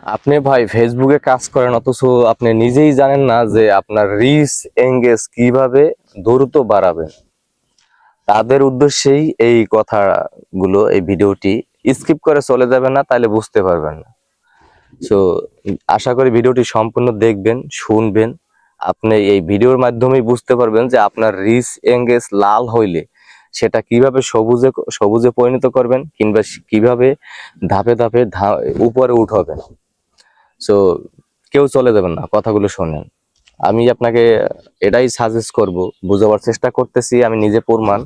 আপনি ভাই ফেসবুকে কাজ করেন, অথচ আপনি নিজেই জানেন না যে আপনার রিচ এঙ্গেজ কিভাবে দ্রুত বাড়াবেন। তাদের উদ্দেশ্যেই এই কথাগুলো, এই ভিডিওটি স্কিপ করে চলে যাবেন না, তাহলে বুঝতে পারবেন না। সো আশা করি ভিডিওটি সম্পূর্ণ দেখবেন, শুনবেন। আপনি এই ভিডিওর মাধ্যমেই বুঝতে পারবেন যে আপনার রিচ এঙ্গেজ লাল হইলে সেটা কিভাবে সবুজে সবুজে পরিণত করবেন, কিংবা কিভাবে ধাপে ধাপে উপরে উঠাবেন। সো কেউ চলে যাবেন না, কথাগুলো শোনেন। আমি আপনাকে এটাই সাজেস্ট করব, বোঝাবার চেষ্টা করতেছি, আমি নিজে প্রমাণ,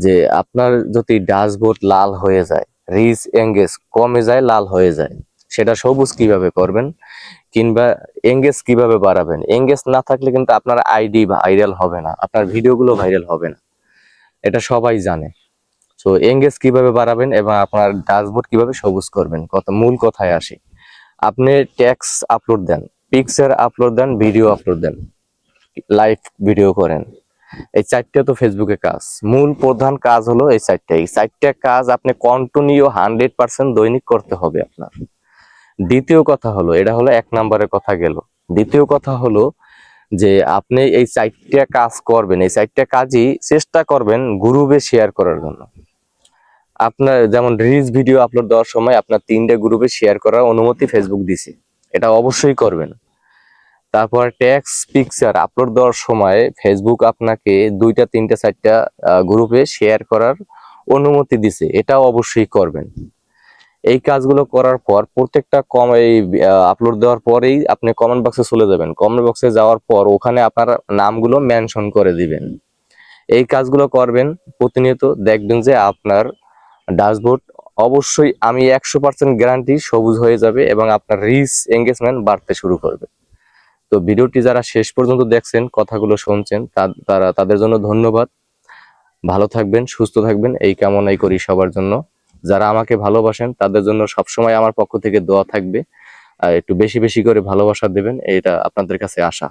যে আপনার যদি ড্যাশবোর্ড লাল হয়ে যায়, রিচ এঙ্গেজ কমে যায়, লাল হয়ে যায়, সেটা সবুজ কিভাবে করবেন, কিংবা এঙ্গেজ কিভাবে বাড়াবেন। এঙ্গেজ না থাকলে কিন্তু আপনার আইডি ভাইরাল হবে না, আপনার ভিডিওগুলো ভাইরাল হবে না, এটা সবাই জানে। তো এঙ্গেজ কিভাবে বাড়াবেন এবং আপনার ড্যাশবোর্ড কিভাবে সবুজ করবেন, মূল কথায় আসি। আপনি ট্যাক্স আপলোড দেন, পিকচার আপলোড দেন, ভিডিও আপলোড দেন, লাইভ ভিডিও করেন, এই চারটা তো ফেসবুকে কাজ। মূল প্রধান কাজ হলো এই চারটা। এই চারটা কাজ আপনি কন্টিনিউ 100% দৈনিক করতে হবে আপনার। দ্বিতীয় কথা হলো, এটা হলো 1 নম্বরের কথা গেল। দ্বিতীয় কথা হলো যে আপনি এই চারটা কাজ করবেন, এই চারটা কাজই চেষ্টা করবেন গ্রুপে শেয়ার করার জন্য। আপনার যেমন রিলস ভিডিও আপলোড দেওয়ার সময় আপনার 3টে গ্রুপে শেয়ার করার অনুমতি ফেসবুক দিছে, এটা অবশ্যই করবেন। তারপর ট্যাক্স পিকচার আপলোড দেওয়ার সময় ফেসবুক আপনাকে 2টা 3টা 4টা গ্রুপে শেয়ার করার অনুমতি দিছে, এটাও অবশ্যই করবেন। এই কাজগুলো করার পর প্রত্যেকটা এই আপলোড দেওয়ার পরেই আপনি কমেন্ট বক্সে চলে যাবেন। কমেন্ট বক্সে যাওয়ার পর ওখানে আপনার নামগুলো মেনশন করে দিবেন। এই কাজগুলো করবেন প্রতিনিয়ত, দেখবেন যে আপনার ড্যাশবোর্ড অবশ্যই, আমি 100% গ্যারান্টি, সবুজ হয়ে যাবে এবং আপনার রিচ এঙ্গেজমেন্ট বাড়তে শুরু করবে। তো ভিডিওটি যারা শেষ পর্যন্ত দেখছেন, কথাগুলো শুনছেন, তাদের জন্য ধন্যবাদ। ভালো থাকবেন, সুস্থ থাকবেন, এই কামনাই করি সবার জন্য। যারা আমাকে ভালোবাসেন তাদের জন্য সবসময় আমার পক্ষ থেকে দোয়া থাকবে। আর একটু বেশি বেশি করে ভালোবাসা দেবেন, এটা আপনাদের কাছে আশা।